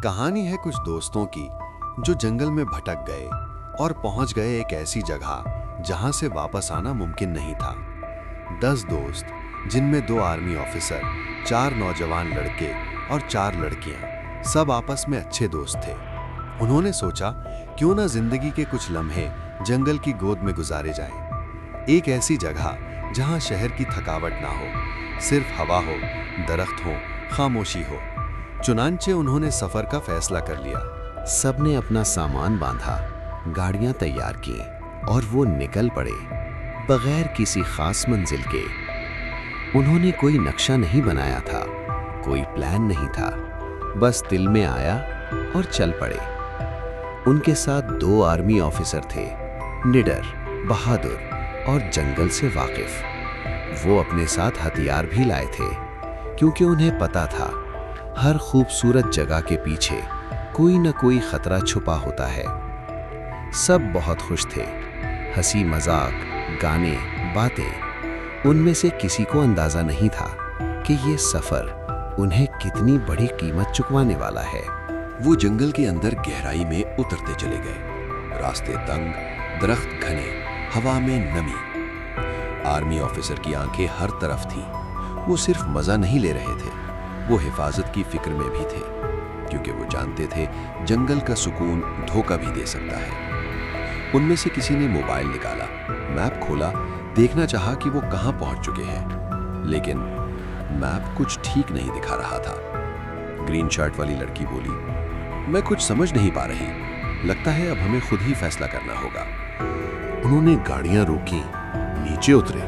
कहानी है कुछ दोस्तों की जो जंगल में भटक गए और पहुंच गए एक ऐसी जगह जहां से वापस आना मुमकिन नहीं था। 10 दोस्त, जिनमें 2 आर्मी ऑफिसर, 4 नौजवान लड़के और 4 लड़कियां, सब आपस में अच्छे दोस्त थे। उन्होंने सोचा क्यों ना जिंदगी के कुछ लम्हे जंगल की गोद में गुजारे जाएं। एक ऐसी जगह जहां शहर की थकावट ना हो, सिर्फ हवा हो, दरख्त हो, खामोशी हो। चुनांचे उन्होंने सफर का फैसला कर लिया। सबने अपना सामान बांधा, गाड़ियां तैयार की और वो निकल पड़े बगैर किसी खास मंजिल के। उन्होंने कोई नक्शा नहीं बनाया था, कोई प्लान नहीं था, बस दिल में आया और चल पड़े। उनके साथ 2 आर्मी ऑफिसर थे, निडर, बहादुर और जंगल से वाकिफ। वो अपने साथ हथियार भी लाए थे, क्योंकि उन्हें पता था हर खूबसूरत जगह के पीछे कोई न कोई खतरा छुपा होता है। सब बहुत खुश थे, हंसी मजाक, गाने, बातें। उनमें से किसी को अंदाजा नहीं था कि ये सफर उन्हें कितनी बड़ी कीमत चुकवाने वाला है। वो जंगल के अंदर गहराई में उतरते चले गए। रास्ते तंग, दरख्त घने, हवा में नमी। आर्मी ऑफिसर की आंखें हर तरफ थीं। वो सिर्फ मजा नहीं ले रहे थे, वो हिफाजत की फिक्र में भी थे, क्योंकि वो जानते थे जंगल का सुकून धोखा भी दे सकता है। उनमें से किसी ने मोबाइल निकाला, मैप खोला, देखना चाहा कि वो कहां पहुंच चुके हैं, लेकिन मैप कुछ ठीक नहीं दिखा रहा था। ग्रीन शर्ट वाली लड़की बोली, मैं कुछ समझ नहीं पा रही, लगता है अब हमें खुद ही फैसला करना होगा। उन्होंने गाड़ियां रोकी, नीचे उतरे।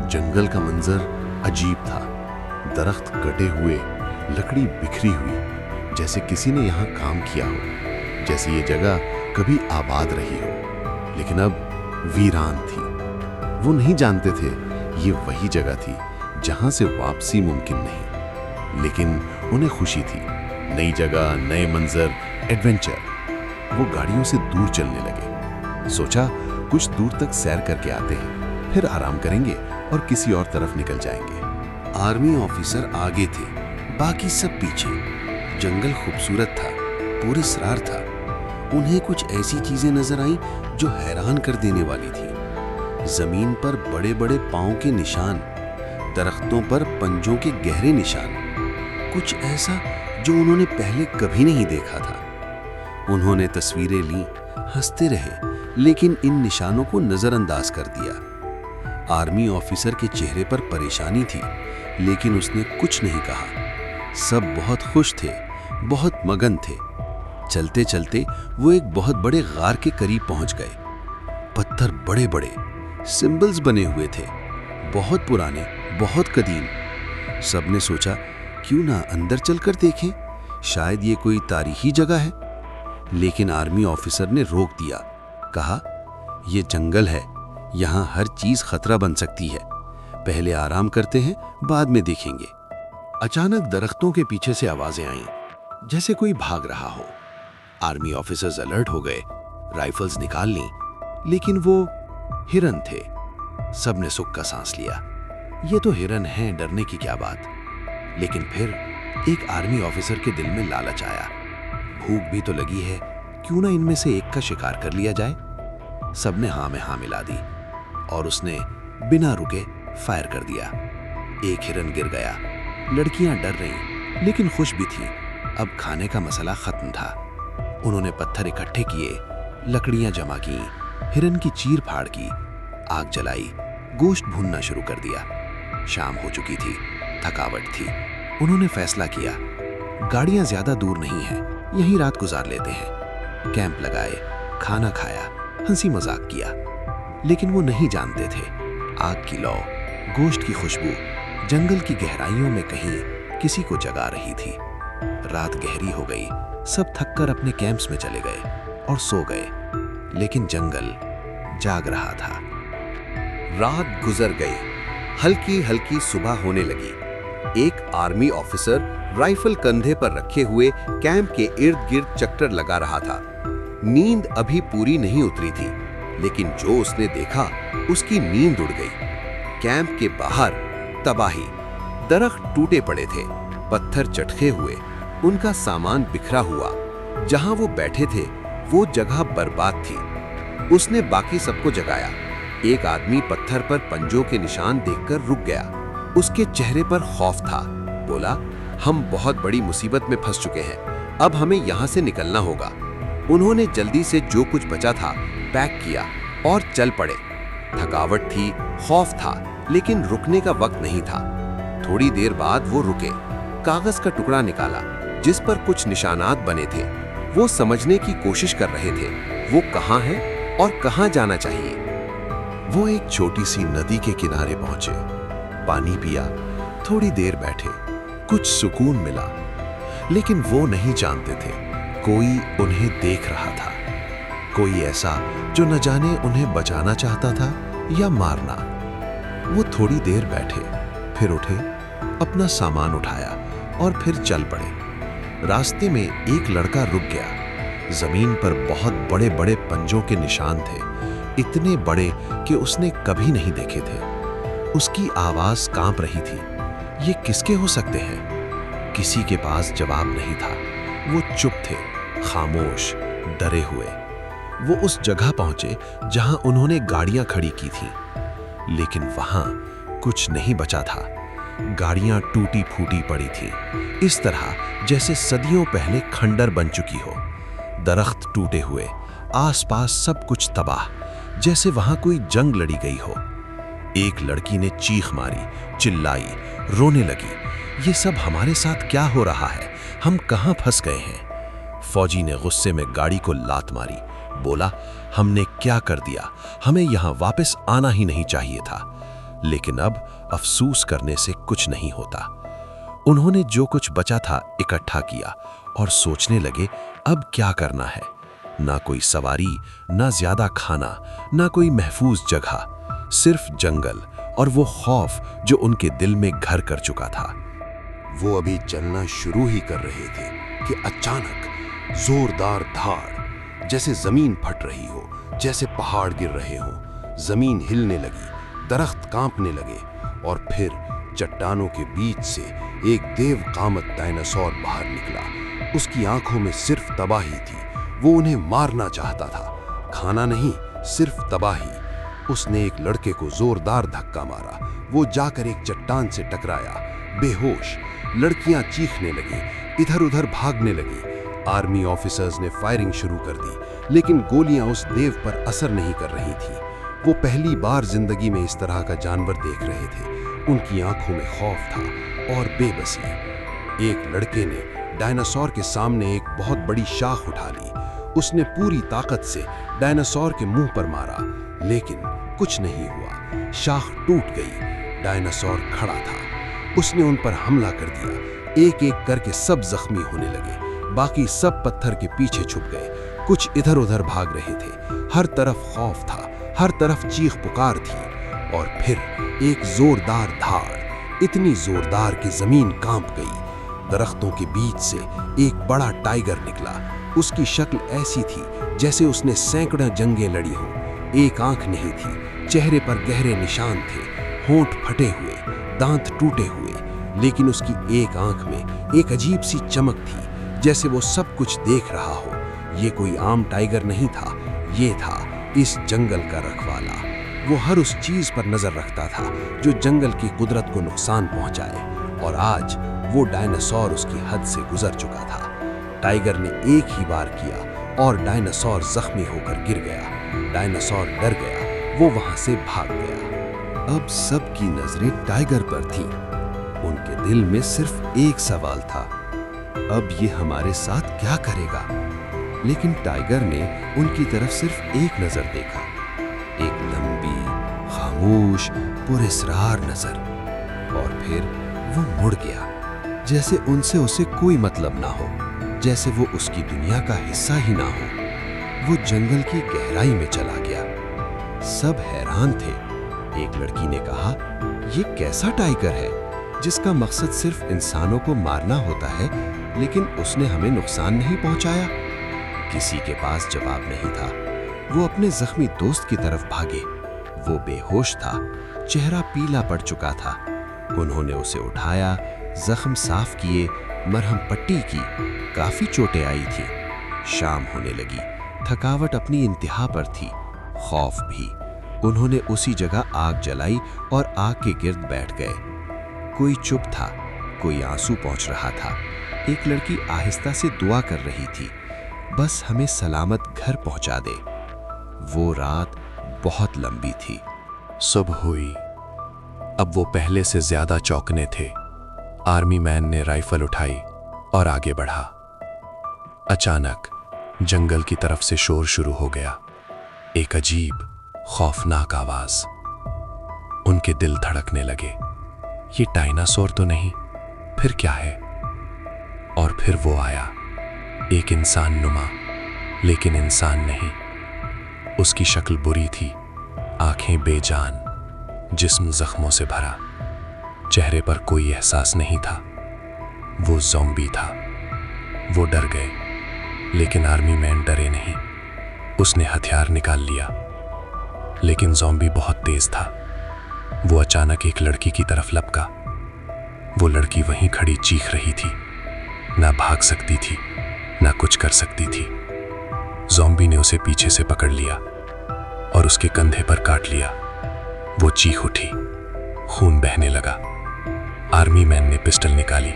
जंगल का मंजर अजीब था, दरख्त कटे हुए, लकड़ी बिखरी हुई, जैसे किसी ने यहाँ काम किया हो, जैसे ये जगह कभी आबाद रही हो, लेकिन अब वीरान थी। वो नहीं जानते थे ये वही जगह थी जहां से वापसी मुमकिन नहीं, लेकिन उन्हें खुशी थी। नई जगह, नए मंजर, एडवेंचर। वो गाड़ियों से दूर चलने लगे। सोचा कुछ दूर तक सैर करके आते हैं, फिर आराम करेंगे और किसी और तरफ निकल जाएंगे। आर्मी ऑफिसर आगे थे, बाकी सब पीछे। जंगल खूबसूरत था, पुरस्कार था। उन्हें कुछ ऐसी चीजें नजर आईं जो हैरान कर देने वाली थी। जमीन पर बड़े बड़े पांव के निशान, दरख्तों पर पंजों के गहरे निशान, कुछ ऐसा जो उन्होंने पहले कभी नहीं देखा था। उन्होंने तस्वीरें ली, हंसते रहे, लेकिन इन निशानों को नजरअंदाज कर दिया। आर्मी ऑफिसर के चेहरे पर परेशानी थी, लेकिन उसने कुछ नहीं कहा। सब बहुत खुश थे, बहुत मगन थे। चलते चलते वो एक बहुत बड़े गार के करीब पहुंच गए। पत्थर बड़े बड़े, सिंबल्स बने हुए थे, बहुत पुराने, बहुत कदीम। सबने सोचा क्यों ना अंदर चलकर देखें, शायद ये कोई तारीखी जगह है। लेकिन आर्मी ऑफिसर ने रोक दिया, कहा यह जंगल है, यहाँ हर चीज खतरा बन सकती है, पहले आराम करते हैं, बाद में देखेंगे। अचानक दरख्तों के पीछे से आवाजें आईं, जैसे कोई भाग रहा हो। आर्मी ऑफिसर्स अलर्ट हो गए, राइफल्स निकाल लीं, लेकिन वो हिरन थे। सबने सुख का सांस लिया। ये तो हिरन हैं, डरने की क्या बात। लेकिन फिर एक आर्मी ऑफिसर के दिल में लालच आया, भूख भी तो लगी है, क्यों ना इनमें से एक का शिकार कर लिया जाए। सबने हाँ में हाँ मिला दी और उसने बिना रुके फायर कर दिया। एक हिरन गिर गया। लड़कियां डर रहीं, लेकिन खुश भी थीं। अब खाने का मसला खत्म था। उन्होंने पत्थर इकट्ठे किए, लकड़ियां जमा की, हिरन की चीर फाड़ की, आग जलाई, गोश्त भूनना शुरू कर दिया। शाम हो चुकी थी, थकावट थी। उन्होंने फैसला किया, गाड़ियां ज्यादा दूर नहीं हैं, यहीं रात गुजार लेते हैं। कैंप लगाए, खाना खाया, हंसी मजाक किया। लेकिन वो नहीं जानते थे आग की लौ, गोश्त की खुशबू जंगल की गहराइयों में कहीं किसी को जगा रही थी। रात गहरी हो गई, सब थककर अपने कैंप्स में चले गए और सो गए, लेकिन जंगल जाग रहा था। रात गुजर गई, हल्की हल्की सुबह होने लगी। एक आर्मी ऑफिसर राइफल कंधे पर रखे हुए कैंप के इर्द गिर्द चक्कर लगा रहा था। नींद अभी पूरी नहीं उतरी थी, लेकिन जो उसने देखा उसकी नींद उड़ गई। कैंप के बाहर तबाही, दरख्त टूटे पड़े थे, पत्थर चटके हुए, उनका सामान बिखरा हुआ। जहां वो बैठे थे वो जगह बर्बाद थी। उसने बाकी सबको जगाया। एक आदमी पत्थर पर पंजों के निशान देखकर रुक गया। उसके चेहरे पर खौफ था। बोला, हम बहुत बड़ी मुसीबत में फंस चुके हैं, अब हमें यहाँ से निकलना होगा। उन्होंने जल्दी से जो कुछ बचा था पैक किया और चल पड़े। थकावट थी, खौफ था, लेकिन रुकने का वक्त नहीं था। थोड़ी देर बाद वो रुके। कागज का टुकड़ा निकाला जिस पर कुछ निशानात बने थे। वो समझने की कोशिश कर रहे थे वो कहाँ है और कहाँ जाना चाहिए। वो एक छोटी सी नदी के किनारे पहुंचे, पानी पिया, थोड़ी देर बैठे, कुछ सुकून मिला। लेकिन वो नहीं जानते थे कोई उन्हें देख रहा था, कोई ऐसा जो न जाने उन्हें बचाना चाहता था या मारना। वो थोड़ी देर बैठे, फिर उठे, अपना सामान उठाया और फिर चल पड़े। रास्ते में एक लड़का रुक गया। जमीन पर बहुत बड़े बड़े पंजों के निशान थे, इतने बड़े कि उसने कभी नहीं देखे थे। उसकी आवाज कांप रही थी। ये किसके हो सकते हैं? किसी के पास जवाब नहीं था। वो चुप थे, खामोश, डरे हुए। वो उस जगह पहुंचे जहां उन्होंने गाड़ियां खड़ी की थीं, लेकिन वहां कुछ नहीं बचा था। गाड़ियां टूटी फूटी पड़ी थीं, इस तरह जैसे सदियों पहले खंडर बन चुकी हो। दरख्त टूटे हुए, आसपास सब कुछ तबाह, जैसे वहां कोई जंग लड़ी गई हो। एक लड़की ने चीख मारी, चिल्लाई, रोने लगी। ये सब हमारे साथ क्या हो रहा है? हम कहां फंस गए हैं? फौजी ने गुस्से में गाड़ी को लात मारी। बोला, हमने क्या कर दिया? हमें यहां वापस आना ही नहीं चाहिए था। लेकिन अब अफसोस करने से कुछ नहीं होता। उन्होंने जो कुछ बचा था इकट्ठा किया और सोचने लगे अब क्या करना है। ना कोई सवारी, ना ज्यादा खाना, ना कोई महफूज जगह, सिर्फ जंगल और वो खौफ जो उनके दिल में घर कर चुका था। वो अभी चलना शुरू ही कर रहे थे कि अचानक जोरदार धाड़, जैसे जमीन फट रही हो, जैसे पहाड़ गिर रहे हो। जमीन हिलने लगी, दरख्त कांपने लगे और फिर चट्टानों के बीच से एक देव कामत डायनासोर बाहर निकला। उसकी आंखों में सिर्फ तबाही थी। वो उन्हें मारना चाहता था, खाना नहीं, सिर्फ तबाही। उसने एक लड़के को जोरदार धक्का मारा। वो जाकर एक चट्टान से टकराया, बेहोश। लड़कियां चीखने लगी, इधर उधर भागने लगी। आर्मी ऑफिसर्स ने फायरिंग शुरू कर दी, लेकिन गोलियां उस देव पर असर नहीं कर रही थी। वो पहली बार जिंदगी में इस तरह का जानवर देख रहे थे। उनकी आंखों में खौफ था और बेबसी। एक लड़के ने डायनासोर के सामने एक बहुत बड़ी शाख उठा ली। उसने पूरी ताकत से डायनासोर के मुंह पर मारा, लेकिन कुछ नहीं हुआ। शाख टूट गई। डायनासोर खड़ा था। उसने उन पर हमला कर दिया। एक एक करके सब जख्मी होने लगे। बाकी सब पत्थर के पीछे छुप गए। कुछ इधर उधर भाग रहे थे। हर तरफ खौफ था, हर तरफ चीख पुकार थी। और फिर एक जोरदार धाड़, इतनी जोरदार कि जमीन कांप गई। दरख्तों के बीच से एक बड़ा टाइगर निकला। उसकी शक्ल ऐसी थी जैसे उसने सैकड़ों जंगें लड़ी हो। एक आंख नहीं थी, चेहरे पर गहरे निशान थे, होंठ फटे हुए, दांत टूटे हुए। लेकिन उसकी एक आंख में एक अजीब सी चमक थी, जैसे वो सब कुछ देख रहा हो। ये कोई आम टाइगर नहीं था, ये था इस जंगल का रखवाला। वो हर उस चीज पर नजर रखता था जो जंगल की कुदरत को नुकसान पहुंचाए। और आज वो डायनासोर उसकी हद से गुजर चुका था। टाइगर ने एक ही बार किया और डायनासोर जख्मी होकर गिर गया। डायनासोर डर गया, वो वहां से भाग गया। अब सबकी नजरें टाइगर पर थीं। उनके दिल में सिर्फ एक सवाल था, अब ये हमारे साथ क्या करेगा? लेकिन टाइगर ने उनकी तरफ सिर्फ एक नजर देखा, एक लंबी, खामोश, पुरस्रार नजर। और फिर वो मुड़ गया, जैसे उनसे उसे कोई मतलब ना हो, जैसे वो उसकी दुनिया का हिस्सा ही ना हो। वो जंगल की गहराई में चला गया। सब हैरान थे। एक लड़की ने कहा, ये कैसा टाइगर है जिसका मकसद सिर्फ इंसानों को मारना होता है, लेकिन उसने हमें नुकसान नहीं पहुंचाया? किसी के पास जवाब नहीं था। वो अपने जख्मी दोस्त की तरफ भागे। वो बेहोश था, चेहरा पीला पड़ चुका था। उन्होंने उसे उठाया, जख्म साफ किए मरहम पट्टी की, काफी चोटें आई थी। शाम होने लगी, थकावट अपनी इंतहा पर थी, खौफ भी। उन्होंने उसी जगह आग जलाई और आग के गिर्द बैठ गए। कोई चुप था, कोई आंसू पहुंच रहा था। एक लड़की आहिस्ता से दुआ कर रही थी, बस हमें सलामत घर पहुंचा दे। वो रात बहुत लंबी थी। सुबह हुई। अब वो पहले से ज्यादा चौंकने थे। आर्मी मैन ने राइफल उठाई और आगे बढ़ा। अचानक जंगल की तरफ से शोर शुरू हो गया, एक अजीब खौफनाक आवाज। उनके दिल धड़कने लगे। ये डायनासोर तो नहीं, फिर क्या है? और फिर वो आया, एक इंसान नुमा, लेकिन इंसान नहीं। उसकी शक्ल बुरी थी, आंखें बेजान, जिस्म जख्मों से भरा, चेहरे पर कोई एहसास नहीं था। वो ज़ॉम्बी था। वो डर गए, लेकिन आर्मी मैन डरे नहीं। उसने हथियार निकाल लिया, लेकिन ज़ॉम्बी बहुत तेज था। वो अचानक एक लड़की की तरफ लपका। वो लड़की वहीं खड़ी चीख रही थी, ना भाग सकती थी, ना कुछ कर सकती थी। ज़ॉम्बी ने उसे पीछे से पकड़ लिया और उसके कंधे पर काट लिया। वो चीख उठी, खून बहने लगा। आर्मी मैन ने पिस्टल निकाली,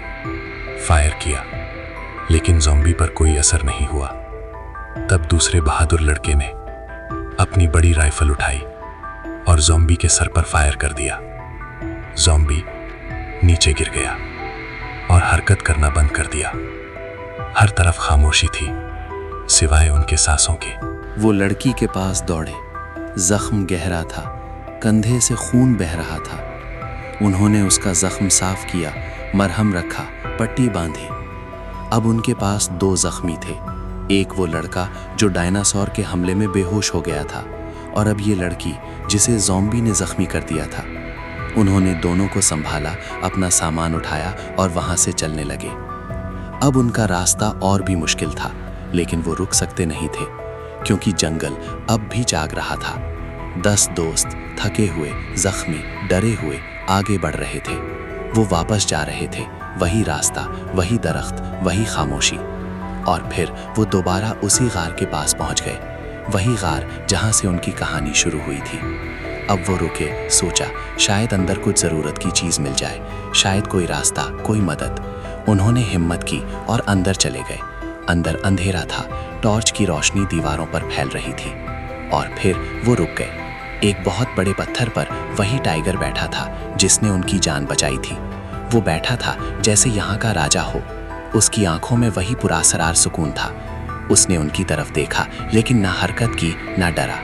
फायर किया, लेकिन ज़ॉम्बी पर कोई असर नहीं हुआ। तब दूसरे बहादुर लड़के ने अपनी बड़ी राइफल उठाई और ज़ॉम्बी के सर पर फायर कर दिया। ज़ॉम्बी नीचे गिर गया और हरकत करना बंद कर दिया। हर तरफ खामोशी थी, सिवाय उनके सांसों के। वो लड़की के पास दौड़े। जख्म गहरा था, कंधे से खून बह रहा था। उन्होंने उसका जख्म साफ किया, मरहम रखा, पट्टी बांधी। अब उनके पास 2 जख्मी थे। एक वो लड़का जो डायनासोर के हमले में बेहोश हो गया था, और अब ये लड़की जिसे ज़ॉम्बी ने जख्मी कर दिया था। उन्होंने दोनों को संभाला, अपना सामान उठाया और वहां से चलने लगे। अब उनका रास्ता और भी मुश्किल था, लेकिन वो रुक सकते नहीं थे, क्योंकि जंगल अब भी जाग रहा था। 10 दोस्त थके हुए, जख्मी, डरे हुए आगे बढ़ रहे थे। वो वापस जा रहे थे, वही रास्ता, वही दरख्त, वही खामोशी। और फिर वो दोबारा उसी गार के पास पहुंच गए, वही गार जहां से उनकी कहानी शुरू हुई थी। अब वो रुके, सोचा शायद अंदर कुछ ज़रूरत की चीज़ मिल जाए, शायद कोई रास्ता, कोई मदद। उन्होंने हिम्मत की और अंदर चले गए। अंदर अंधेरा था, टॉर्च की रोशनी दीवारों पर फैल रही थी। और फिर वो रुक गए। एक बहुत बड़े पत्थर पर वही टाइगर बैठा था जिसने उनकी जान बचाई थी। वो बैठा था जैसे यहाँ का राजा हो। उसकी आंखों में वही पुरासरार सुकून था। उसने उनकी तरफ देखा, लेकिन ना हरकत की, ना डरा।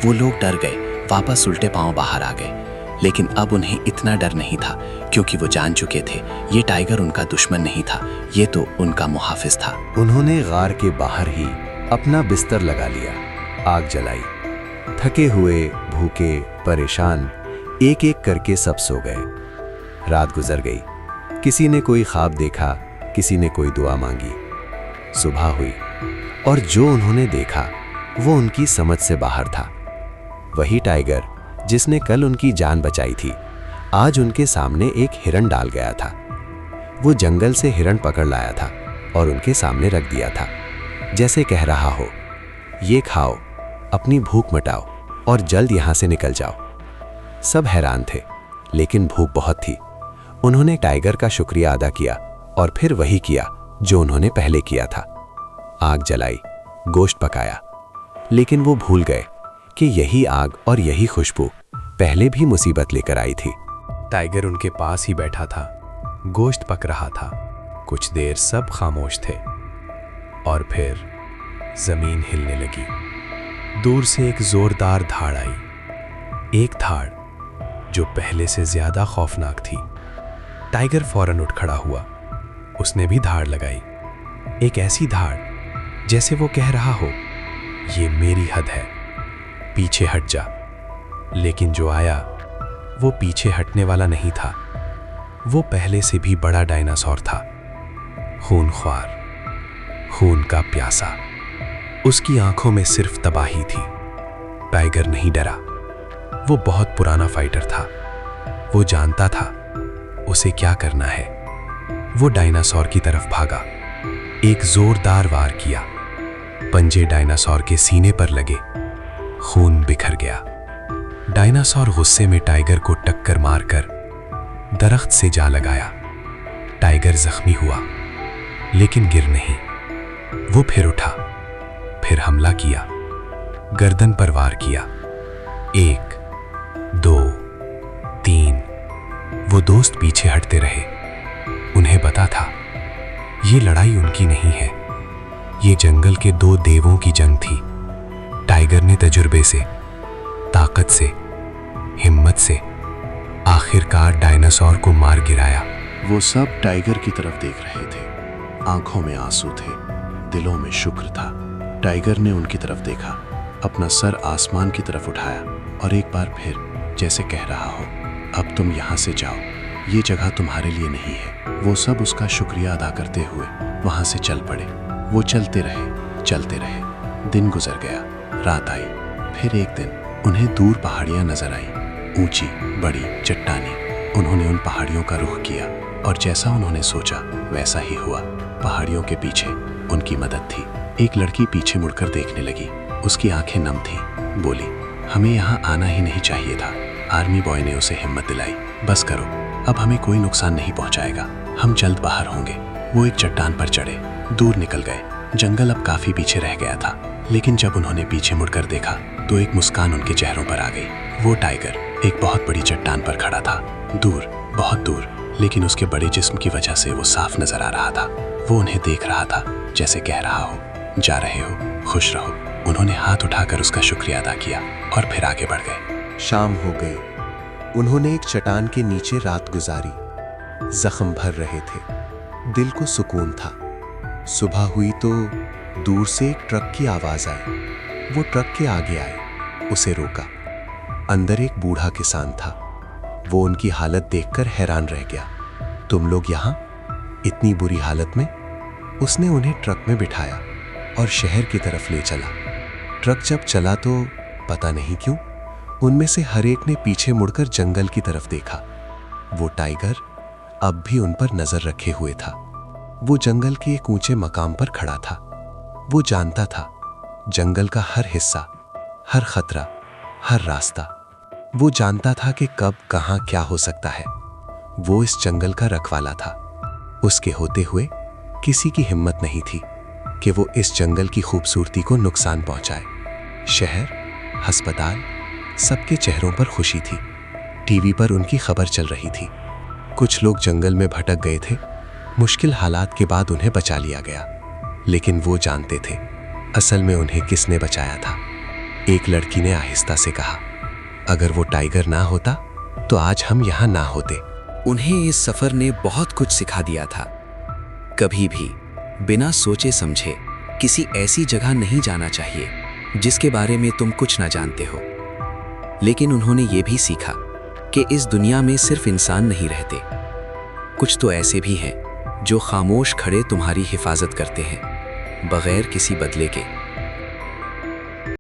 वो लोग डर गए, वापस उल्टे पांव बाहर आ गए। लेकिन अब उन्हें इतना डर नहीं था, क्योंकि वो जान चुके थे ये टाइगर उनका दुश्मन नहीं था, ये तो उनका मुहाफिज था। उन्होंने गार के बाहर ही अपना बिस्तर लगा लिया, आग जलाई। थके हुए, भूखे, परेशान एक एक करके सब सो गए। रात गुजर गई। किसी ने कोई ख्वाब देखा, किसी ने कोई दुआ मांगी। सुबह हुई और जो उन्होंने देखा वो उनकी समझ से बाहर था। वही टाइगर जिसने कल उनकी जान बचाई थी, आज उनके सामने एक हिरण डाल गया था। वो जंगल से हिरण पकड़ लाया था और उनके सामने रख दिया था, जैसे कह रहा हो, ये खाओ, अपनी भूख मिटाओ और जल्द यहां से निकल जाओ। सब हैरान थे, लेकिन भूख बहुत थी। उन्होंने टाइगर का शुक्रिया अदा किया और फिर वही किया जो उन्होंने पहले किया था। आग जलाई, गोश्त पकाया, लेकिन वो भूल गए कि यही आग और यही खुशबू पहले भी मुसीबत लेकर आई थी। टाइगर उनके पास ही बैठा था, गोश्त पक रहा था। कुछ देर सब खामोश थे और फिर जमीन हिलने लगी। दूर से एक जोरदार धाड़ आई, एक धाड़ जो पहले से ज्यादा खौफनाक थी। टाइगर फौरन उठ खड़ा हुआ। उसने भी धाड़ लगाई, एक ऐसी धाड़ जैसे वो कह रहा हो, ये मेरी हद है, पीछे हट जा। लेकिन जो आया वो पीछे हटने वाला नहीं था। वो पहले से भी बड़ा डायनासोर था, खूनख्वार, खून का प्यासा। उसकी आंखों में सिर्फ तबाही थी। टाइगर नहीं डरा। वो बहुत पुराना फाइटर था। वो जानता था उसे क्या करना है। वो डायनासोर की तरफ भागा। एक जोरदार वार किया। पंजे डायनासोर के सीने पर लगे। खून बिखर गया। डायनासोर गुस्से में टाइगर को टक्कर मारकर दरख्त से जा लगाया। टाइगर जख्मी हुआ, लेकिन गिर नहीं। वो फिर उठा, फिर हमला किया। गर्दन पर वार किया। 1, 2, 3। वो दोस्त पीछे हटते रहे। उन्हें पता था ये लड़ाई उनकी नहीं है, ये जंगल के 2 देवों की जंग थी। टाइगर ने तजुर्बे से, ताकत से, हिम्मत से आखिरकार डायनासोर को मार गिराया। वो सब टाइगर की तरफ देख रहे थे। आंखों में आंसू थे, दिलों में शुक्र था। टाइगर ने उनकी तरफ देखा, अपना सर आसमान की तरफ उठाया और एक बार फिर जैसे कह रहा हो, अब तुम यहाँ से जाओ, ये जगह तुम्हारे लिए नहीं है। वो सब उसका शुक्रिया अदा करते हुए वहाँ से चल पड़े। वो चलते रहे। दिन गुजर गया, रात आई। फिर एक दिन उन्हें दूर पहाड़ियाँ नजर आई, ऊंची बड़ी चट्टानें। उन्होंने उन पहाड़ियों का रुख किया और जैसा उन्होंने सोचा वैसा ही हुआ। पहाड़ियों के पीछे उनकी मदद थी। एक लड़की पीछे मुड़कर देखने लगी। उसकी आंखें नम थीं। बोली, हमें यहाँ आना ही नहीं चाहिए था। आर्मी बॉय ने उसे हिम्मत दिलाई। बस करो, अब हमें कोई नुकसान नहीं पहुंचाएगा, हम जल्द बाहर होंगे। वो एक चट्टान पर चढ़े, दूर निकल गए। जंगल अब काफी पीछे रह गया था, लेकिन जब उन्होंने पीछे मुड़कर देखा तो एक मुस्कान उनके चेहरों पर आ गई। वो टाइगर एक बहुत बड़ी चट्टान पर खड़ा था, दूर, बहुत दूर, लेकिन उसके बड़े जिस्म की वजह से वो साफ नजर आ रहा था। वो उन्हें देख रहा था, जैसे कह रहा हो, जा रहे हो, खुश रहो। उन्होंने हाथ उठाकर उसका शुक्रिया अदा किया और फिर आगे बढ़ गए। शाम हो गई। उन्होंने एक चट्टान के नीचे रात गुजारी। जख्म भर रहे थे, दिल को सुकून था। सुबह हुई तो दूर से एक ट्रक की आवाज आई। वो ट्रक के आगे आए, उसे रोका। अंदर एक बूढ़ा किसान था। वो उनकी हालत देखकर हैरान रह गया। तुम लोग यहाँ इतनी बुरी हालत में? उसने उन्हें ट्रक में बिठाया और शहर की तरफ ले चला। ट्रक जब चला तो पता नहीं क्यों उनमें से हर एक ने पीछे मुड़कर जंगल की तरफ देखा। वो टाइगर अब भी उन पर नजर रखे हुए था। वो जंगल के एक ऊंचे मकाम पर खड़ा था। वो जानता था जंगल का हर हिस्सा, हर खतरा, हर रास्ता। वो जानता था कि कब कहां क्या हो सकता है। वो इस जंगल का रखवाला था। उसके होते हुए किसी की हिम्मत नहीं थी कि वो इस जंगल की खूबसूरती को नुकसान पहुंचाए। शहर, अस्पताल, सबके चेहरों पर खुशी थी। टीवी पर उनकी खबर चल रही थी। कुछ लोग जंगल में भटक गए थे। मुश्किल हालात के बाद उन्हें बचा लिया गया, लेकिन वो जानते थे असल में उन्हें किसने बचाया था। एक लड़की ने आहिस्ता से कहा, अगर वो टाइगर ना होता तो आज हम यहाँ ना होते। उन्हें इस सफर ने बहुत कुछ सिखा दिया था। कभी भी बिना सोचे समझे किसी ऐसी जगह नहीं जाना चाहिए जिसके बारे में तुम कुछ ना जानते हो। लेकिन उन्होंने ये भी सीखा कि इस दुनिया में सिर्फ इंसान नहीं रहते, कुछ तो ऐसे भी हैं जो खामोश खड़े तुम्हारी हिफाजत करते हैं बगैर किसी बदले के।